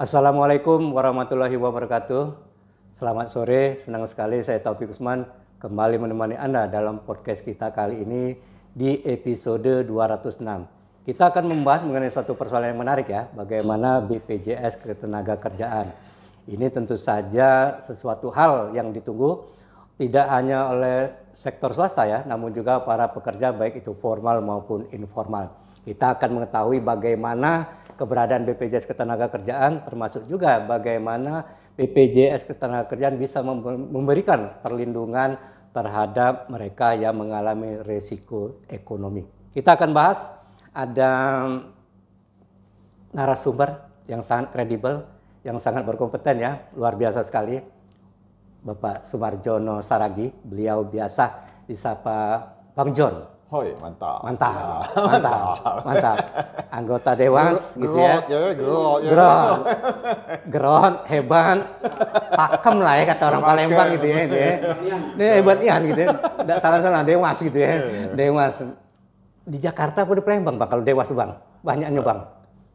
Assalamualaikum warahmatullahi wabarakatuh. Selamat sore, senang sekali saya Taufik Usman kembali menemani Anda dalam podcast kita kali ini di episode 206. Kita akan membahas mengenai satu persoalan yang menarik ya, bagaimana BPJS Ketenagakerjaan. Ini tentu saja sesuatu hal yang ditunggu tidak hanya oleh sektor swasta ya, namun juga para pekerja baik itu formal maupun informal. Kita akan mengetahui bagaimana keberadaan BPJS Ketenagakerjaan, termasuk juga bagaimana BPJS Ketenagakerjaan bisa memberikan perlindungan terhadap mereka yang mengalami resiko ekonomi. Kita akan bahas, ada narasumber yang sangat kredibel, yang sangat berkompeten ya, luar biasa sekali. Bapak Sumarjono Saragi, beliau biasa disapa Bang John. Hoi, mantap. Mantap, mantap. Anggota Dewas gitu ya. Gerot, hebat, pakem lah ya kata orang Palembang gitu ya. Ini hebat ian gitu ya. Tidak salah-salah, Dewas gitu ya. Dewas. Di Jakarta apa di Palembang Bang, kalau Dewas Bang? Banyaknya Bang.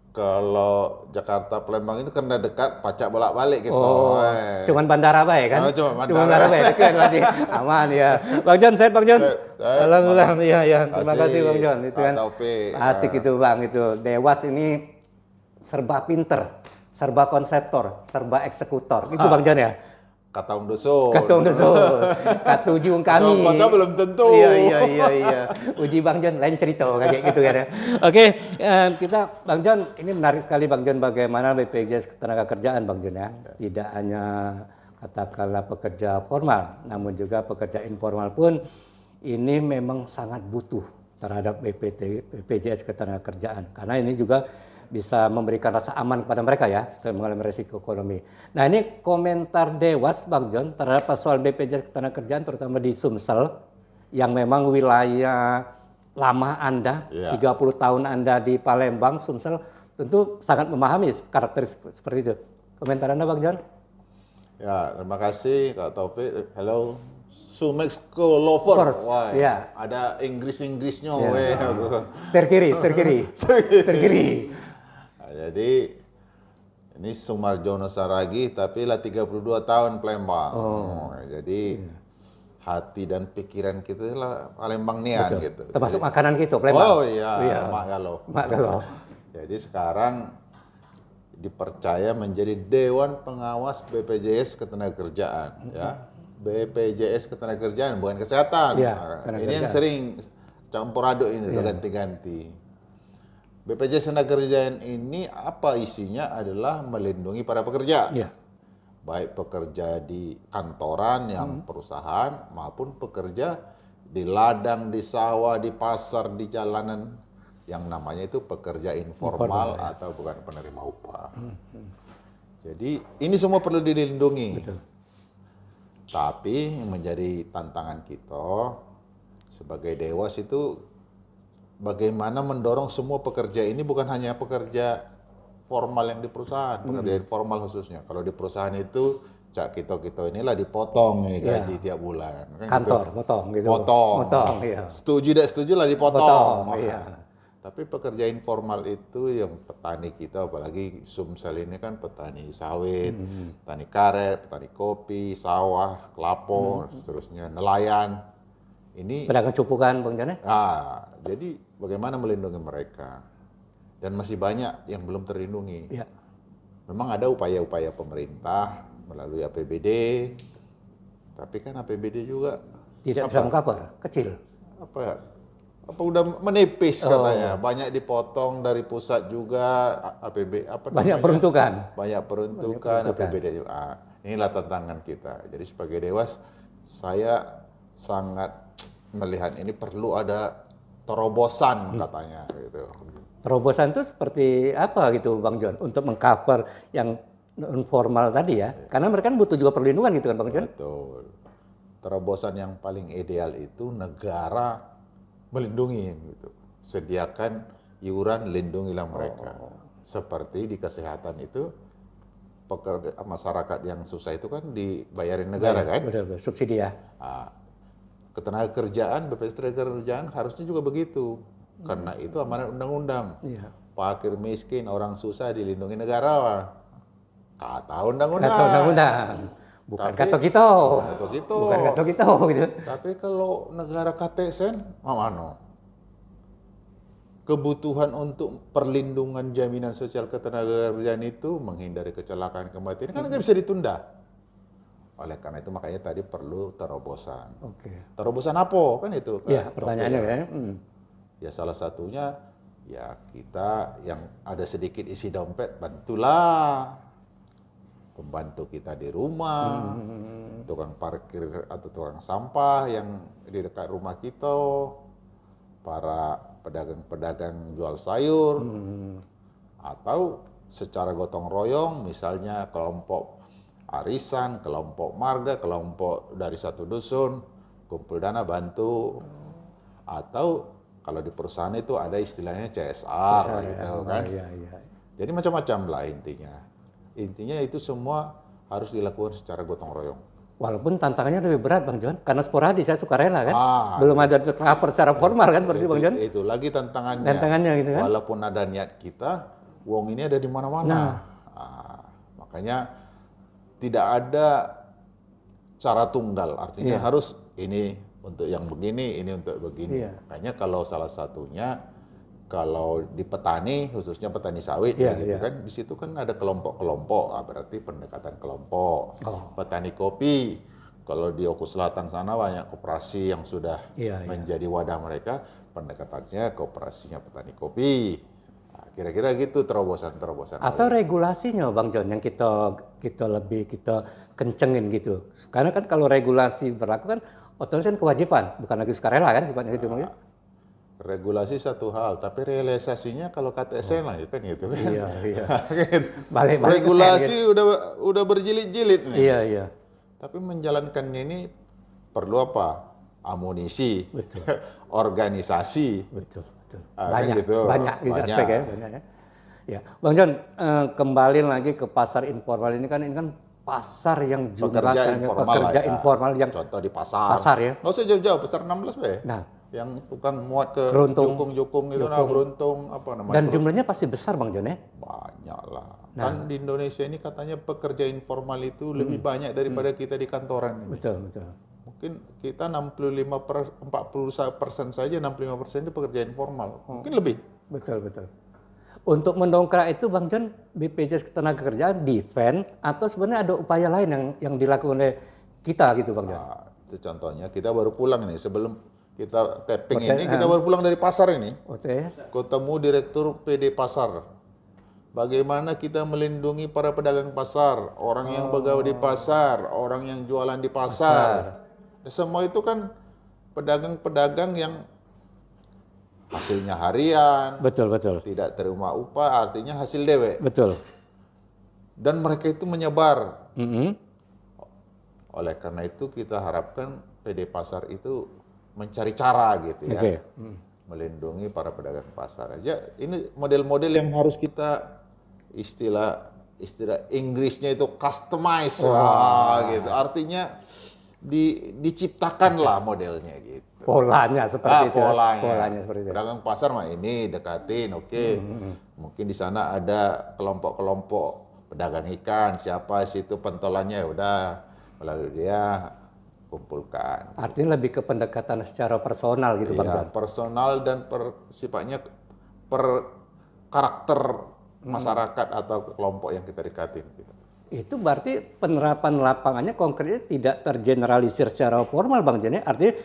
Kalau Jakarta Palembang itu karena dekat, pacak bolak-balik gitu. Oh, cuman bandara baik kan? Oh, cuma bandara baik, dekat berarti. Aman ya. Bang John, sehat Bang John? Alhamdulillah, iya. Terima kasih Bang John. Itu kan asik itu Bang, itu. Dewas ini serba pinter, serba konseptor, serba eksekutor. Itu Bang John ya? Katong dusun. Katuju kami. Kota belum tentu. Iya. Uji Bang John, lain cerita kayak gitu kan ya. Oke, kita Bang John, ini menarik sekali Bang John bagaimana BPJS Ketenagakerjaan Bang John ya. Tidak hanya katakanlah pekerja formal, namun juga pekerja informal pun ini memang sangat butuh terhadap BPJS Ketenagakerjaan. Karena ini juga bisa memberikan rasa aman kepada mereka ya setelah mengalami resiko ekonomi. Nah ini komentar Dewas Bang John terhadap soal BPJS Ketenagakerjaan terutama di Sumsel yang memang wilayah lama Anda, 30 tahun Anda di Palembang, Sumsel tentu sangat memahami karakteristik seperti itu. Komentar Anda Bang John? Ya, terima kasih Kak Taufik. Hello. Sumexco lover. Wah, ya. Ada Inggris-Inggrisnya. Ya. Setir kiri. Jadi ini Sumarjono Saragi tapi lah 32 tahun Palembang. Jadi hati dan pikiran kita lah Palembang nian gitu. Termasuk makanan gitu Palembang. Oh iya. Mak Galo. Jadi sekarang dipercaya menjadi Dewan Pengawas BPJS Ketenagakerjaan ya. BPJS Ketenagakerjaan bukan kesehatan. Ini yang sering campur aduk ini ganti-ganti. BPJS Ketenagakerjaan ini apa isinya adalah melindungi para pekerja. Baik pekerja di kantoran yang perusahaan maupun pekerja di ladang, di sawah, di pasar, di jalanan yang namanya itu pekerja informal atau bukan penerima upah. Jadi ini semua perlu dilindungi. Betul. Tapi yang menjadi tantangan kita sebagai Dewas itu bagaimana mendorong semua pekerja ini bukan hanya pekerja formal yang di perusahaan, pekerja informal khususnya. Kalau di perusahaan itu cak kita inilah dipotong nih gaji tiap bulan. Kan kantor gitu. Potong. Iya. Setuju tidak setuju lah dipotong. Iya. Tapi pekerja informal itu yang petani kita, apalagi Sumsel ini kan petani sawit, petani karet, petani kopi, sawah, kelapa, seterusnya, nelayan. Ini pedagang cupukan Bang John. Jadi bagaimana melindungi mereka? Dan masih banyak yang belum terlindungi. Ya. Memang ada upaya-upaya pemerintah melalui APBD, tapi kan APBD juga tidak bisa mengcover, kecil. Apa udah menipis katanya, banyak dipotong dari pusat juga APBD. Banyak peruntukan. APBD juga. Inilah tantangan kita. Jadi sebagai Dewas, saya sangat melihat ini perlu ada terobosan katanya gitu. Terobosan itu seperti apa gitu Bang John untuk mengcover yang non formal tadi ya? Karena mereka butuh juga perlindungan gitu kan Bang John? Betul. Terobosan yang paling ideal itu negara melindungi gitu. Sediakan iuran lindungilah mereka. Seperti di kesehatan itu pekerja masyarakat yang susah itu kan dibayarin negara kan? Betul, subsidi ya. Ketenagakerjaan, BPJS Ketenagakerjaan harusnya juga begitu. Karena itu amanat undang-undang. Fakir miskin, orang susah dilindungi negara. Kata undang-undang. Kata undang-undang. Bukan Tapi- kata kita. Kata kita. Bukan kata kita gitu. Tapi kalau negara KTSN, mana? Kebutuhan untuk perlindungan jaminan sosial ketenagakerjaan itu menghindari kecelakaan kematian kan nggak bisa ditunda. Oleh karena itu makanya tadi perlu terobosan. Oke. Terobosan apa kan itu? Iya, Kan? pertanyaannya Oke. kan. Ya salah satunya ya kita yang ada sedikit isi dompet bantulah pembantu kita di rumah, tukang parkir atau tukang sampah yang di dekat rumah kita, para pedagang-pedagang jual sayur, atau secara gotong royong misalnya kelompok arisan, kelompok marga, kelompok dari satu dusun, kumpul dana bantu, atau kalau di perusahaan itu ada istilahnya CSR gitu kan. Iya, iya. Jadi macam-macam lah intinya. Intinya itu semua harus dilakukan secara gotong royong. Walaupun tantangannya lebih berat Bang John, karena sporadis saya sukarela kan. Ah, Belum ada tercover secara formal kan seperti Bang John. Itu lagi tantangannya. Tantangannya gitu kan. Walaupun ada niat kita, uang ini ada di mana-mana. Makanya tidak ada cara tunggal. Artinya harus ini untuk yang begini, ini untuk begini. Iya. Makanya kalau salah satunya, kalau di petani, khususnya petani sawit, Iya, ya gitu iya. kan, di situ kan ada kelompok-kelompok, berarti pendekatan kelompok. Oh. Petani kopi, kalau di Oku Selatan sana banyak koperasi yang sudah Iya, iya. menjadi wadah mereka, pendekatannya kooperasinya petani kopi. Nah, kira-kira gitu terobosan-terobosan. Atau regulasinya Bang John yang kita kencengin gitu. Karena kan kalau regulasi berlaku kan otomatis kan kewajiban, bukan lagi sukarela kan sifatnya gitu Bang John. Regulasi satu hal, tapi realisasinya kalau KTSN lah kan gitu kan. Iya, iya. Gitu. Balik ke Regulasi udah berjilid-jilid nih. Iya, iya. Tapi menjalankannya ini perlu apa? Amunisi, Betul. organisasi. Betul, betul. Ah, kan Banyak, gitu. banyak gitu Banyak. aspek ya, banyak ya. Ya, Bang John, kembali lagi ke pasar informal ini kan pasar yang Pekerja jumlahnya informal pekerja lah ya. informal yang Contoh di pasar. pasar ya. Nggak usah jauh-jauh, pasar 16 be. Nah, Yang tukang muat ke Beruntung. jukung-jukung itu, nah beruntung apa namanya? dan jumlahnya pasti besar Bang John ya. Banyak lah. Kan di Indonesia ini katanya pekerja informal itu lebih banyak daripada kita di kantoran ini. Betul, betul. Mungkin kita 40% saja, 65% itu pekerja informal. Mungkin lebih. Betul, betul. Untuk mendongkrak itu Bang John, BPJS Ketenagakerjaan defend atau sebenarnya ada upaya lain yang dilakukan oleh kita gitu Bang John. Nah, itu contohnya kita baru pulang nih sebelum kita tapping ini, kita baru pulang dari pasar ini. Oke. Ketemu Direktur PD Pasar. Bagaimana kita melindungi para pedagang pasar, orang yang begawe di pasar, orang yang jualan di pasar. Semua itu kan pedagang-pedagang yang hasilnya harian, Betul, betul. tidak terima upah, artinya hasil dewek. Betul. Dan mereka itu menyebar. Mm-mm. Oleh karena itu kita harapkan PD Pasar itu mencari cara gitu ya. Oke. Melindungi para pedagang pasar aja. Ini model-model yang harus kita istilah Inggrisnya itu customize. Wah, gitu. Artinya diciptakanlah modelnya gitu. Polanya seperti itu. Polanya seperti itu. Pedagang pasar mah ini dekatin, oke. Mungkin di sana ada kelompok-kelompok pedagang ikan, siapa situ pentolannya, ya udah melalui dia kumpulkan. Artinya lebih ke pendekatan secara personal gitu Bang Iya, John. personal dan sifatnya per karakter masyarakat atau kelompok yang kita dekatin. Gitu. Itu berarti penerapan lapangannya konkretnya tidak tergeneralisir secara formal Bang John ya. Artinya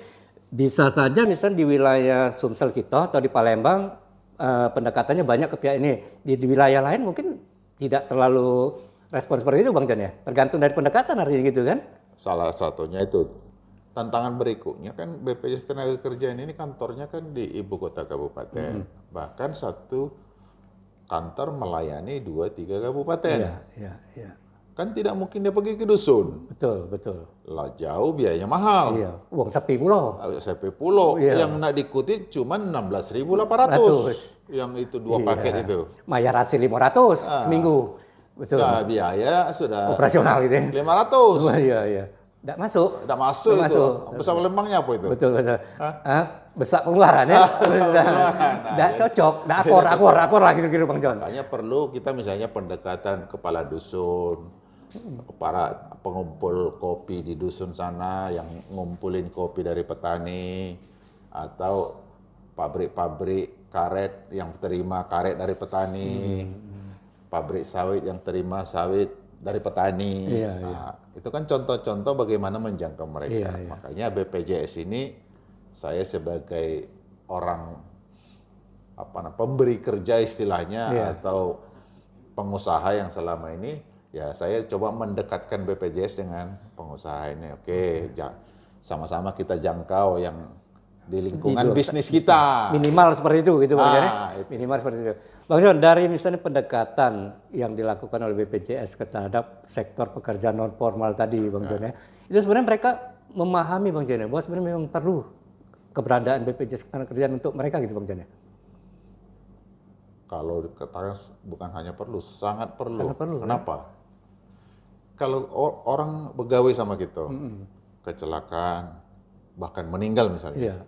bisa saja misalnya di wilayah Sumsel kita atau di Palembang pendekatannya banyak ke pihak ini. Di wilayah lain mungkin tidak terlalu respon seperti itu Bang John ya. Tergantung dari pendekatan artinya gitu kan. Salah satunya itu. Tantangan berikutnya kan BPJS Ketenagakerjaan ini kantornya kan di ibu kota kabupaten. Bahkan satu kantor melayani 2-3 kabupaten. Iya, iya. Kan tidak mungkin dia pergi ke dusun. Betul, betul. Lah jauh biayanya mahal. Iya, uang sepi pulau. SMP pulau Iya. yang nak diikuti cuma 16.800. Yang itu dua paket itu. Bayar hasil 500 seminggu. Betul. Nah, biaya sudah Operasional gitu ya. 500. Wah, iya, iya. Nggak masuk. Tidak masuk Nggak itu. masuk. Besar Palembangnya apa itu? Betul, betul. besar pengeluaran ya. Nggak cocok, nggak akor lah gitu Bang John. Makanya perlu kita misalnya pendekatan kepala dusun, para pengumpul kopi di dusun sana yang ngumpulin kopi dari petani, atau pabrik-pabrik karet yang terima karet dari petani, pabrik sawit yang terima sawit dari petani. Nah, itu kan contoh-contoh bagaimana menjangkau mereka. Makanya BPJS ini saya sebagai orang pemberi kerja istilahnya atau pengusaha yang selama ini ya saya coba mendekatkan BPJS dengan pengusaha ini. Oke, sama-sama kita jangkau yang di lingkungan bisnis kita. Minimal seperti itu gitu Bang John. Minimal seperti itu. Bang John, dari misalnya pendekatan yang dilakukan oleh BPJS terhadap sektor pekerjaan non formal tadi Bang John ya. Itu sebenarnya mereka memahami Bang John bahwa sebenarnya memang perlu keberadaan BPJS Ketenagakerjaan untuk mereka gitu Bang John ya. Kalau dikatakan bukan hanya perlu, sangat perlu. Sangat perlu. Kenapa? Kalau orang begawe sama kita, kecelakaan, bahkan meninggal misalnya.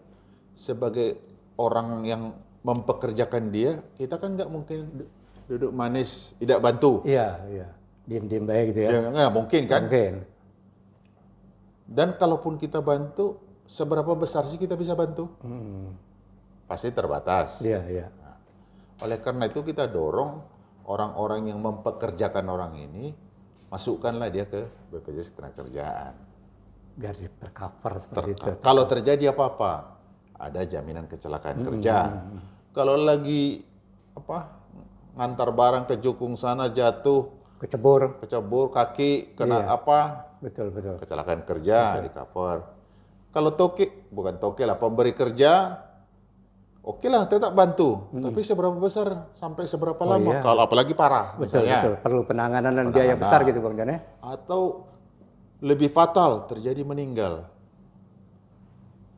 Sebagai orang yang mempekerjakan dia, kita kan nggak mungkin duduk manis, tidak bantu. Iya. Diam-diam baik gitu ya. Nggak mungkin kan? Mungkin. Dan kalaupun kita bantu, seberapa besar sih kita bisa bantu? Pasti terbatas. Iya. Oleh karena itu kita dorong orang-orang yang mempekerjakan orang ini, masukkanlah dia ke BPJS Ketenagakerjaan. Biar tercover seperti itu. Kalau terjadi apa-apa, ada jaminan kecelakaan kerja. Kalau lagi ngantar barang ke Jukung sana jatuh, kecebur kaki kena betul kecelakaan kerja di cover. Kalau bukan toke lah, pemberi kerja, oke lah tetap bantu, tapi seberapa besar sampai seberapa lama? Kalau apalagi parah, betul, misalnya. perlu penanganan dan biaya besar gitu Bang John ya. Atau lebih fatal, terjadi meninggal.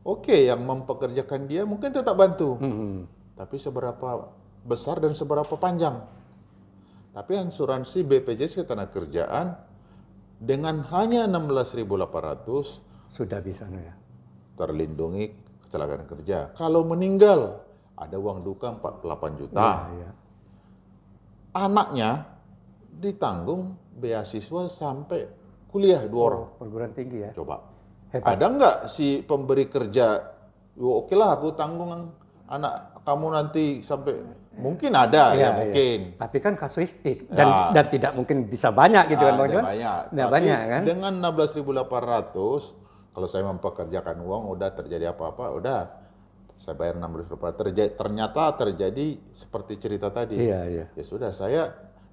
Oke, yang mempekerjakan dia mungkin tetap bantu, tapi seberapa besar dan seberapa panjang? Tapi asuransi BPJS Ketenagakerjaan dengan hanya 16.800 sudah bisa ya. Terlindungi kecelakaan kerja. Kalau meninggal ada uang duka 48 juta. Anaknya ditanggung beasiswa sampai kuliah 2 orang. Perguruan tinggi ya. Coba. Hebat. Ada nggak si pemberi kerja? Oke lah aku tanggung anak kamu nanti sampai mungkin ada mungkin. Tapi kan kasuistik dan tidak mungkin bisa banyak gitu kan Bang John. Banyak kan. Dengan 16.800 kalau saya mempekerjakan uang udah terjadi apa-apa udah saya bayar 16.800 ternyata terjadi seperti cerita tadi. Ya sudah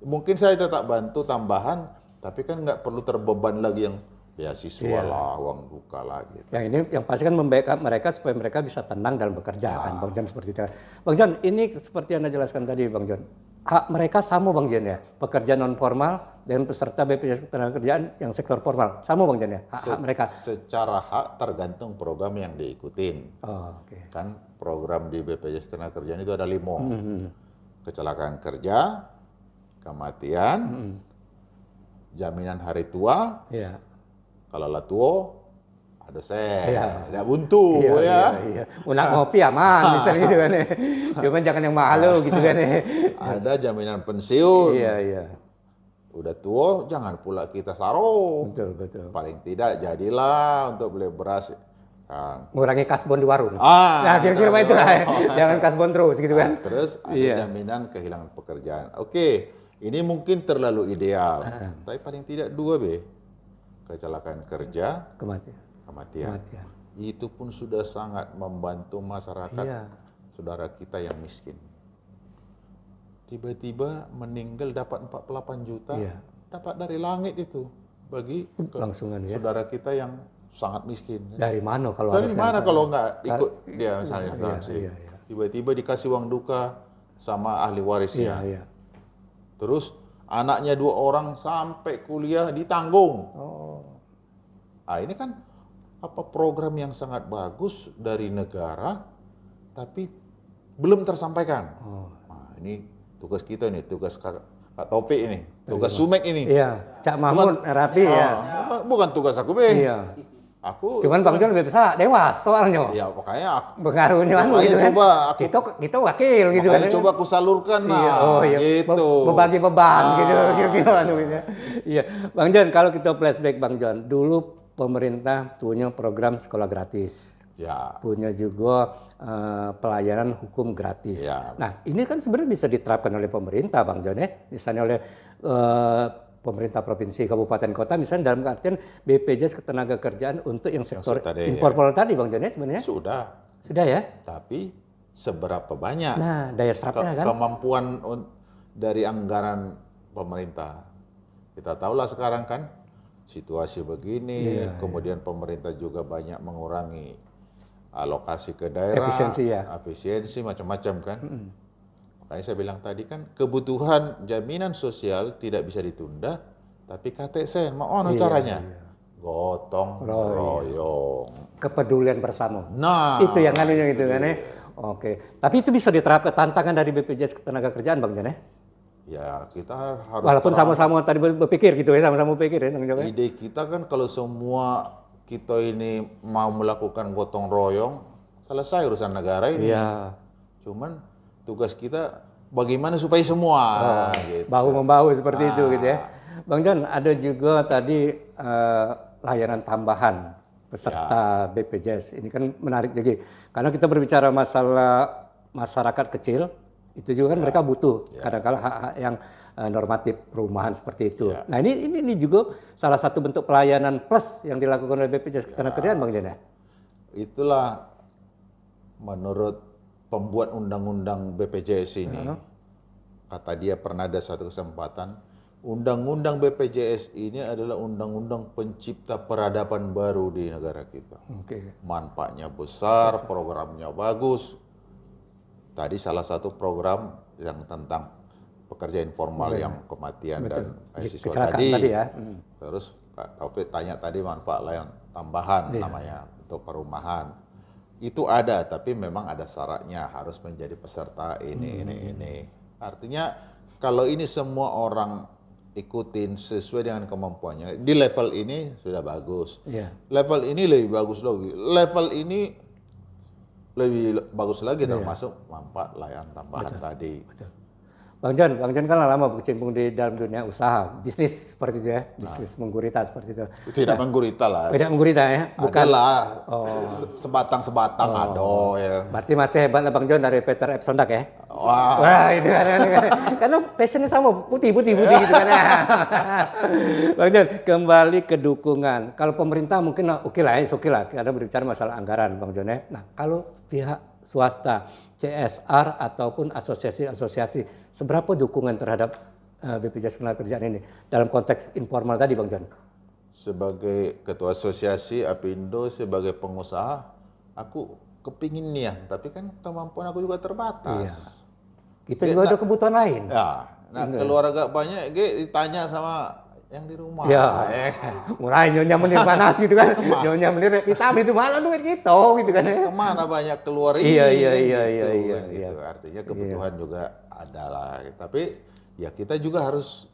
mungkin saya tetap bantu tambahan tapi kan nggak perlu terbeban lagi yang beasiswa lah, uang duka lah gitu. Yang ini yang pasti kan membackup mereka supaya mereka bisa tenang dalam bekerja kan Bang John seperti itu. Bang John, ini seperti yang Anda jelaskan tadi Bang John. Hak mereka sama Bang John ya. Pekerja non formal dengan peserta BPJS Ketenagakerjaan yang sektor formal. Sama Bang John ya. Hak mereka. Secara hak tergantung program yang diikutin. Oke. Kan program di BPJS Ketenagakerjaan itu ada 5. Kecelakaan kerja, kematian, jaminan hari tua. Kalau lah tua, ada tidak buntu Iya. Unak ngopi aman misalnya gitu kan ya. Cuman jangan yang mahal gitu kan ya. Ada jaminan pensiun. Iya. Udah tua, jangan pula kita sarung. Betul. Paling tidak jadilah untuk beli beras. Kan. Ngurangi kasbon di warung. Nah kira-kira itu lah. Jangan kasbon terus gitu kan. Terus ada jaminan kehilangan pekerjaan. Oke, ini mungkin terlalu ideal. Tapi paling tidak 2 kecelakaan kerja, kematian. Itu pun sudah sangat membantu masyarakat, saudara kita yang miskin. Tiba-tiba meninggal dapat 48 juta, dapat dari langit itu bagi saudara kita yang sangat miskin. Dari mana kalau nggak ikut dia misalnya asuransi. Tiba-tiba dikasih uang duka sama ahli warisnya. Terus anaknya 2 orang sampai kuliah ditanggung. Ini kan program yang sangat bagus dari negara, tapi belum tersampaikan. Nah, ini tugas kita nih, tugas Kak Taufik ini, tugas Sumek ini. Cak Mahmud, Rapi ya. Bukan tugas aku, Cuman Bang John lebih besar, dewas soalnya. Ya makanya Pengaruhnya makanya gitu kan. coba aku Kita wakil gitu kan. makanya coba aku salurkan Iya, gitu. Berbagi beban gitu kira-kira gitu. Iya, Bang John, kalau kita flashback Bang John, dulu pemerintah punya program sekolah gratis. Ya. Punya juga pelayanan hukum gratis. Ya. Nah, ini kan sebenarnya bisa diterapkan oleh pemerintah Bang John ya. Misalnya oleh pemerintah provinsi, kabupaten, kota, misalnya dalam artian BPJS Ketenagakerjaan untuk yang sektor informal tadi Bang John ya sebenarnya. Sudah ya. Tapi seberapa banyak Nah, daya serapnya kan. kemampuan dari anggaran pemerintah. Kita tahulah sekarang kan situasi begini, kemudian pemerintah juga banyak mengurangi alokasi ke daerah, efisiensi macam-macam kan. Makanya saya bilang tadi kan kebutuhan jaminan sosial tidak bisa ditunda, tapi KTSN mau caranya? Gotong royong. Kepedulian bersama. Nah, itu yang anunya gitu kan ya. Oke, tapi itu bisa diterapkan tantangan dari BPJS Ketenagakerjaan Bang Jan ya? Ya kita harus. Walaupun sama-sama tadi berpikir gitu ya, sama-sama berpikir ya Bang Jan. Ide kita kan kalau semua kita ini mau melakukan gotong royong, selesai urusan negara ini. Iya. Cuman tugas kita bagaimana supaya semua gitu. Bahu-membahu seperti itu gitu ya. Bang John, ada juga tadi layanan tambahan peserta BPJS. Ini kan menarik juga. Karena kita berbicara masalah masyarakat kecil, itu juga kan mereka butuh kadang-kala hak-hak yang normatif perumahan seperti itu. Nah ini juga salah satu bentuk pelayanan plus yang dilakukan oleh BPJS Ketenagakerjaan Bang John ya. Itulah menurut pembuat undang-undang BPJS ini, kata dia pernah ada satu kesempatan, undang-undang BPJS ini adalah undang-undang pencipta peradaban baru di negara kita. Manfaatnya besar, programnya bagus. Tadi salah satu program yang tentang pekerja informal yang kematian dan siswa tadi. Terus Kak Taufik tanya tadi manfaat lain tambahan namanya untuk perumahan. Itu ada, tapi memang ada syaratnya harus menjadi peserta ini. Artinya kalau ini semua orang ikutin sesuai dengan kemampuannya, di level ini sudah bagus. Level ini lebih bagus lagi. Level ini lebih bagus lagi termasuk manfaat layanan tambahan tadi. Bang John kan lama berkecimpung di dalam dunia usaha, bisnis seperti itu ya, bisnis menggurita seperti itu. Tidak menggurita lah. Tidak menggurita ya, bukan. Adalah sebatang-sebatang ada ya. Berarti masih hebat lah Bang John dari Peter Epsondak ya. Wah itu kan. Karena passionnya sama, putih gitu kan. Bang John, kembali ke dukungan. Kalau pemerintah mungkin oke lah, karena berbicara masalah anggaran Bang John ya. Nah kalau pihak swasta, CSR ataupun asosiasi-asosiasi, seberapa dukungan terhadap BPJS Ketenagakerjaan ini dalam konteks informal tadi Bang John? Sebagai ketua asosiasi Apindo, sebagai pengusaha, aku kepingin nih ya, tapi kan kemampuan aku juga terbatas. Kita juga ada kebutuhan lain. Ya, keluarga banyak, ditanya sama yang di rumah. Mulai nyonya menir panas gitu kan. Nyonya menir hitam itu malah duit gitu kan. Kemana banyak keluar ini? Iya. Artinya kebutuhan juga ada lah. Tapi ya kita juga harus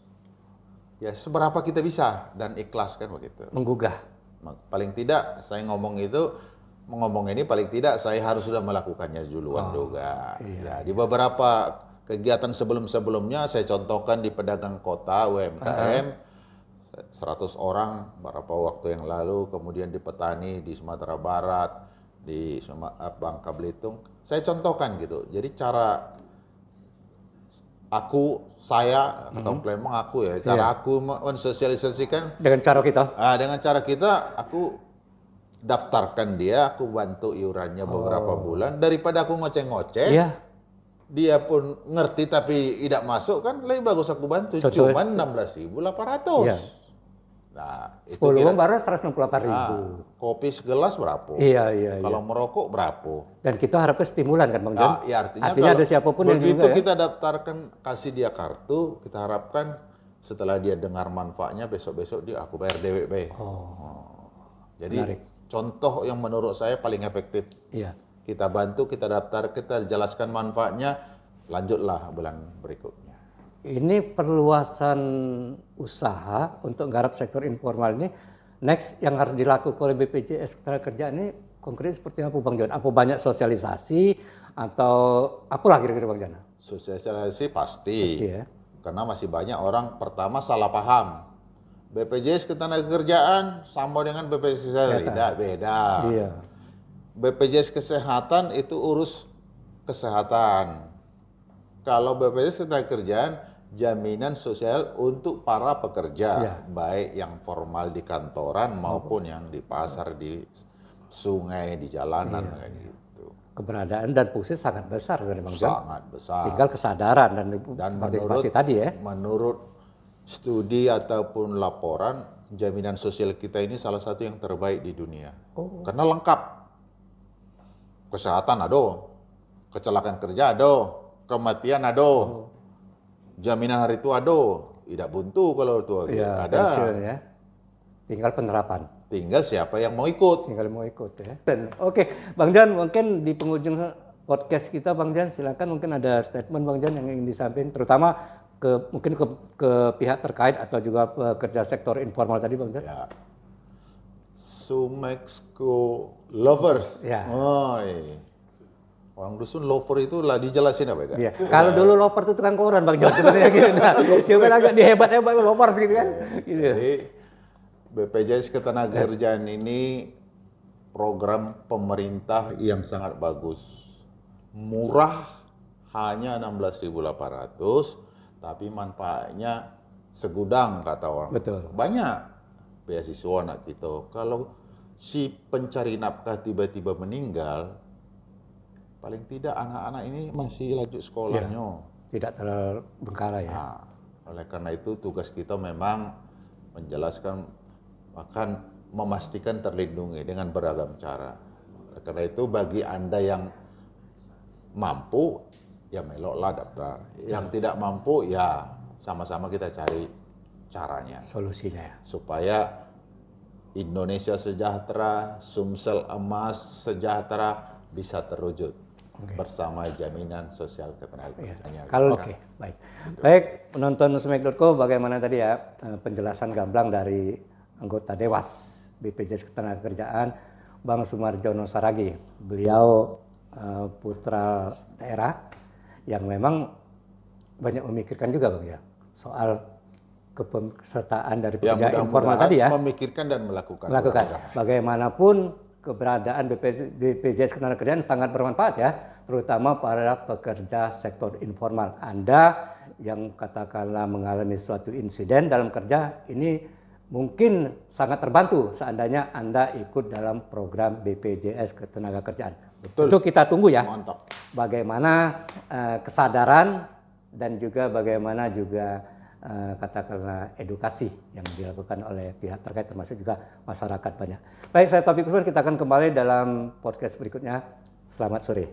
ya seberapa kita bisa dan ikhlas kan begitu. Menggugah. Paling tidak saya ngomong ini paling tidak saya harus sudah melakukannya duluan juga. Di beberapa kegiatan sebelumnya saya contohkan di pedagang kota UMKM. 100 orang beberapa waktu yang lalu, kemudian di petani di Sumatera Barat, di Bangka Belitung, saya contohkan gitu. Jadi cara saya atau memang aku ya, cara aku mensosialisasikan dengan cara kita. Dengan cara kita, aku daftarkan dia, aku bantu iurannya beberapa bulan daripada aku ngoceh-ngoceh. Dia pun ngerti tapi tidak masuk kan lebih bagus aku bantu. Cuman 16.800. Nah, 10 uang baru 168.000. Kopi segelas berapa? Iya. Kalau merokok berapa? Dan kita harapkan stimulan kan Bang John? Artinya ada siapapun yang juga begitu kita daftarkan, kasih dia kartu, kita harapkan setelah dia dengar manfaatnya besok-besok dia aku bayar DWP. Jadi menarik. Contoh yang menurut saya paling efektif. Kita bantu, kita daftar, kita jelaskan manfaatnya, lanjutlah bulan berikutnya. Ini perluasan usaha untuk garap sektor informal ini next yang harus dilakukan oleh BPJS Ketenagakerjaan ini konkret seperti apa Bang Jon? Apa banyak sosialisasi atau apalah kira-kira Bang Jon? Sosialisasi Pasti pasti, ya. karena masih banyak orang pertama salah paham. BPJS Ketenagakerjaan sama dengan BPJS Kesehatan, tidak beda. Iya. BPJS Kesehatan itu urus kesehatan. Kalau BPJS Ketenagakerjaan jaminan sosial untuk para pekerja, Iya. baik yang formal di kantoran maupun yang di pasar, di sungai, di jalanan kayak gitu. Keberadaan dan fungsi sangat besar sebenarnya Bang Jon. Sangat besar. Tinggal kesadaran dan partisipasi menurut, tadi ya. menurut studi ataupun laporan, jaminan sosial kita ini salah satu yang terbaik di dunia. Karena lengkap. Kesehatan ada, kecelakaan kerja ada, kematian ada, jaminan hari tua ada. Tidak buntu kalau tua Iya, ada. pensiun ya. Tinggal penerapan. Tinggal siapa yang mau ikut. Tinggal mau ikut ya. Dan oke, Bang Jon, mungkin di penghujung podcast kita Bang Jon, silakan mungkin ada statement Bang Jon yang ingin disampaikan, terutama mungkin ke pihak terkait atau juga pekerja sektor informal tadi Bang Jon. Ya. Sumexco lovers. Ya. Oh, iya. Orang dusun lover itu lah dijelasin apa ya? Iya. Kalau dulu loper itu tukang koran Bang Jon sebenarnya gitu. Nah, coba agak dihebat-hebat loper gitu kan. Gitu. Jadi BPJS Ketenagakerjaan ini program pemerintah yang sangat bagus. Murah, hanya 16.800, tapi manfaatnya segudang kata orang. Betul. Banyak beasiswa anak kita. Kalau si pencari nafkah tiba-tiba meninggal, paling tidak anak-anak ini masih lanjut sekolahnya. Tidak terbengkalai ya. Nah, oleh karena itu tugas kita memang menjelaskan, bahkan memastikan terlindungi dengan beragam cara. Oleh karena itu bagi Anda yang mampu, ya meloklah daftar. Yang tidak mampu, ya sama-sama kita cari caranya. Solusinya ya. Supaya Indonesia sejahtera, Sumsel emas sejahtera bisa terwujud bersama jaminan sosial ketenagakerjaan. Kalau oke, baik. Baik, penonton Smack.co, bagaimana tadi ya penjelasan gamblang dari anggota Dewas BPJS Ketenagakerjaan Bang Sumarjono Saragi. Beliau putra daerah yang memang banyak memikirkan juga Bang ya soal kepesertaan dari pekerja informal tadi ya. Memikirkan dan melakukan. Bagaimanapun keberadaan BPJS Ketenagakerjaan sangat bermanfaat ya, terutama para pekerja sektor informal. Anda yang katakanlah mengalami suatu insiden dalam kerja ini mungkin sangat terbantu seandainya Anda ikut dalam program BPJS Ketenagakerjaan. Betul. Itu kita tunggu ya. Mantap. Bagaimana kesadaran dan juga bagaimana juga katakanlah edukasi yang dilakukan oleh pihak terkait termasuk juga masyarakat banyak. Baik, saya Taufik Usman, kita akan kembali dalam podcast berikutnya. Selamat sore.